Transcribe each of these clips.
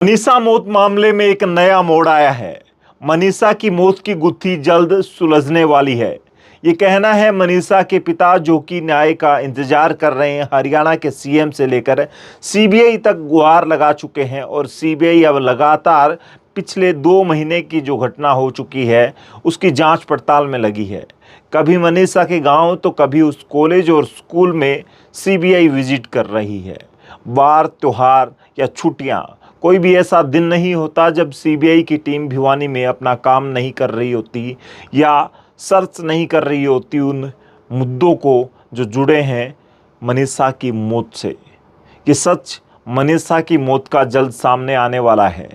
मनीषा मौत मामले में एक नया मोड़ आया है। मनीषा की मौत की गुत्थी जल्द सुलझने वाली है। ये कहना है मनीषा के पिता, जो कि न्याय का इंतजार कर रहे हैं। हरियाणा के सीएम से लेकर सीबीआई तक गुहार लगा चुके हैं और सीबीआई अब लगातार पिछले 2 महीने की जो घटना हो चुकी है उसकी जांच पड़ताल में लगी है। कभी मनीषा के गांव तो कभी उस कॉलेज और स्कूल में सीबीआई विजिट कर रही है। बार, त्योहार या छुट्टियां, कोई भी ऐसा दिन नहीं होता जब सीबीआई की टीम भिवानी में अपना काम नहीं कर रही होती या सर्च नहीं कर रही होती उन मुद्दों को जो जुड़े हैं मनीषा की मौत से। ये सच मनीषा की मौत का जल्द सामने आने वाला है,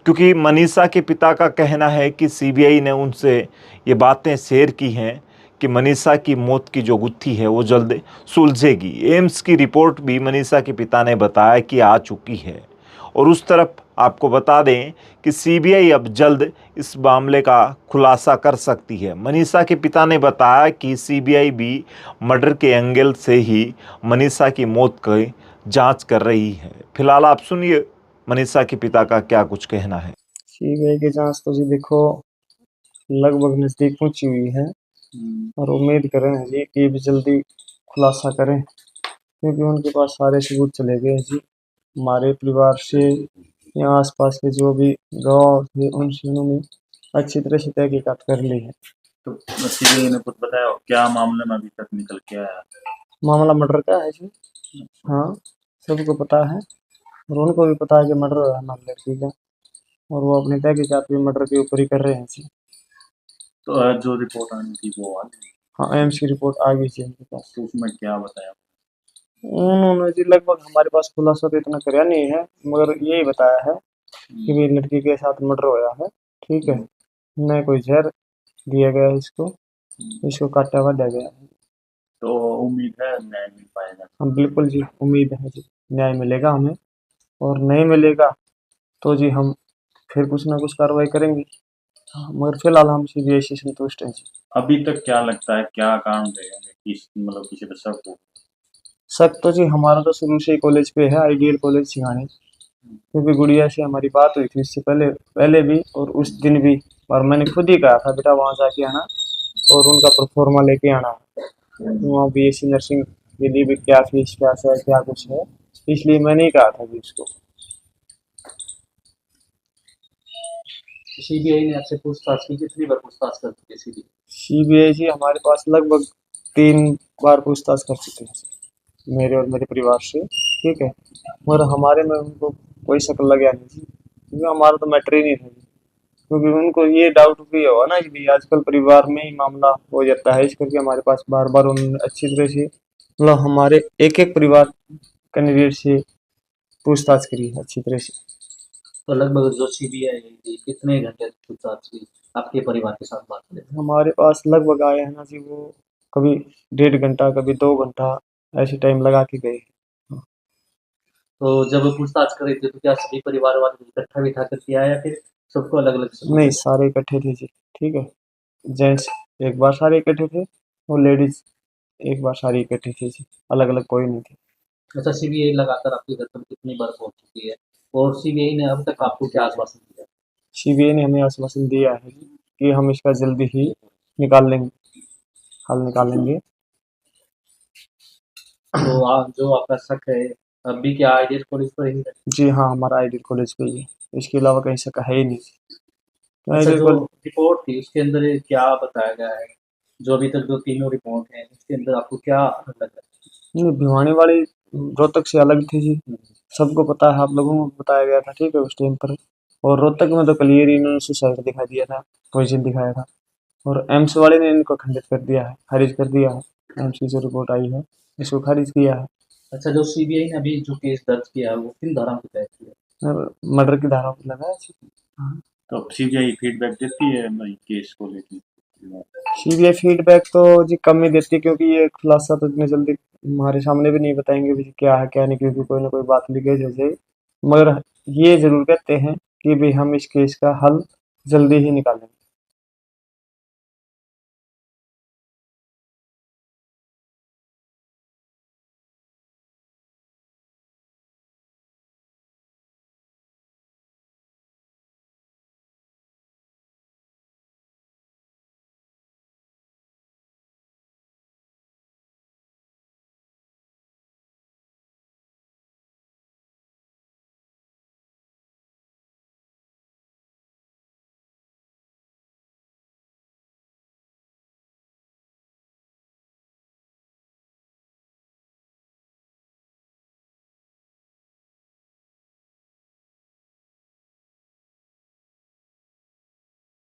क्योंकि मनीषा के पिता का कहना है कि सीबीआई ने उनसे ये बातें शेयर की हैं कि मनीषा की मौत की जो गुत्थी है वो जल्द सुलझेगी। एम्स की रिपोर्ट भी मनीषा के पिता ने बताया कि आ चुकी है। और उस तरफ आपको बता दें कि सीबीआई अब जल्द इस मामले का खुलासा कर सकती है। मनीषा के पिता ने बताया कि सीबीआई भी मर्डर के एंगल से ही मनीषा की मौत की जांच कर रही है। फिलहाल आप सुनिए मनीषा के पिता का क्या कुछ कहना है। सीबीआई की जांच तो जी देखो लगभग नजदीक पहुंची हुई है और उम्मीद कर रहे हैं जी कि भी जल्दी खुलासा करें, क्योंकि उनके पास सारे सबूत चले गए हैं जी। हमारे परिवार से या आसपास के जो भी गवाह थे उनसे उन्होंने अच्छी तरह से तहकीकात कर ली है। तो सीबीआई ने कुछ बताया क्या मामले में अभी तक निकल के आया? मामला मर्डर का है जी। हाँ, सबको पता है और उनको भी पता है कि मर्डर है हमारी लड़की का, और वो अपनी तहकीकात भी मर्डर के ऊपर ही कर रहे हैं जी। तो जो रिपोर्ट आनी थी वो आ गई? हाँ, एम्स की रिपोर्ट आ गई जी उनके पास। तो उसमें क्या बताया? उन्होंने जी लगभग हमारे पास खुलासा तो इतना कराया नहीं है, मगर यही बताया है कि भी लड़की के साथ मर्डर होया है। ठीक है, न कोई जहर दिया गया है इसको काटा वाटा गया है। तो उम्मीद है न्याय मिल पाएगा? हम बिल्कुल जी उम्मीद है जी न्याय मिलेगा हमें, और नहीं मिलेगा तो जी हम फिर कुछ ना कुछ कार्रवाई करेंगे। हाँ, मगर फिलहाल हम सीबीआई से संतुष्ट हैं जी। अभी तक क्या लगता है क्या कारण रहेगा मतलब किसी पे शक हो? शक तो जी हमारा तो शुरू से ही कॉलेज पे है, आइडियल कॉलेज सिंघानी, क्योंकि गुड़िया से हमारी बात हुई थी इससे पहले पहले भी और उस दिन भी, और मैंने खुद ही कहा था बेटा वहाँ जाके आना और उनका प्रोफॉर्मा लेके आना। वहाँ बीएससी नर्सिंग के लिए भी क्या फीस क्या है क्या कुछ है, इसलिए मैंने ही कहा था जी उसको। सीबीआई ने आपसे पूछताछ की? कितनी बार पूछताछ कर चुकी है सीबीआई? सीबीआई जी हमारे पास लगभग 3 बार पूछताछ कर चुके हैं मेरे और मेरे परिवार से। ठीक है, मगर हमारे में उनको कोई शक लग गया नहीं जी, क्योंकि हमारा तो मैटर ही नहीं था जी। क्योंकि उनको ये डाउट भी होगा ना कि भाई आजकल परिवार में ही मामला हो जाता है, इस करके हमारे पास बार बार उन्होंने अच्छी तरह से मतलब हमारे एक एक परिवार कैंडिडेट से पूछताछ करी है अच्छी तरह से। तो लगभग जो सीबीआई थी कितने घंटे पूछताछ की आपके परिवार के साथ बात करें? हमारे पास लगभग आए हैं ना जी वो कभी 1.5 घंटा कभी 2 घंटा ऐसे टाइम लगा के गए। तो जब पूछताछ कर रहे थे तो क्या सभी परिवार वाले इकट्ठा बिठा कर किया या फिर सबको अलग अलग? नहीं, सारे इकट्ठे थे जी। ठीक है, जेंट्स एक बार सारे इकट्ठे थे और लेडीज एक बार सारी इकट्ठी थी जी, अलग अलग कोई नहीं थे। अच्छा, सीबीआई लगातार आपके घर पर कितनी बार पहुंच चुकी है और सीबीआई ने अब तक आपको क्या आश्वासन दिया? सीबीआई ने हमें आश्वासन दिया है कि हम इसका जल्दी ही निकाल लेंगे, हल निकालेंगे। तो जो आपका शक है अभी क्या आइडियल कॉलेज पर ही है? जी हाँ, हमारा आइडियल कॉलेज पे ही है, इसके अलावा कहीं शक है ही नहीं। अच्छा, आइडियल जो कॉलेज रिपोर्ट थी उसके अंदर क्या बताया गया है? जो अभी तक जो तीनों रिपोर्ट हैं उसके अंदर आपको क्या लग रहा नहीं, भिवानी वाली रोहतक से अलग थी जी, सबको पता है, आप लोगों को बताया गया था। ठीक है, उस टाइम पर। और रोहतक में तो क्लियर ही इन्होंने सुसाइड दिखा दिया था, पॉइजन दिखाया था, और एम्स वाले ने इनको खंडित कर दिया है, खारिज कर दिया है। एम्स की जो रिपोर्ट आई है इसको खारिज किया है। अच्छा, जो सीबीआई ने अभी जो केस दर्ज किया है वो किन धारा के तहत किया है? और मर्डर की धारा पर लगा है जी। हाँ, तो सीबीआई फीडबैक देती है भाई केस को लेकर? सीबीआई फीडबैक तो जी कम ही देती है, क्योंकि ये खुलासा तो इतनी जल्दी हमारे सामने भी नहीं बताएंगे भी क्या है क्या नहीं, क्योंकि कोई ना कोई बात लीकेज हो जाए। मगर ये जरूर कहते हैं कि भाई हम इस केस का हल जल्दी ही निकालेंगे।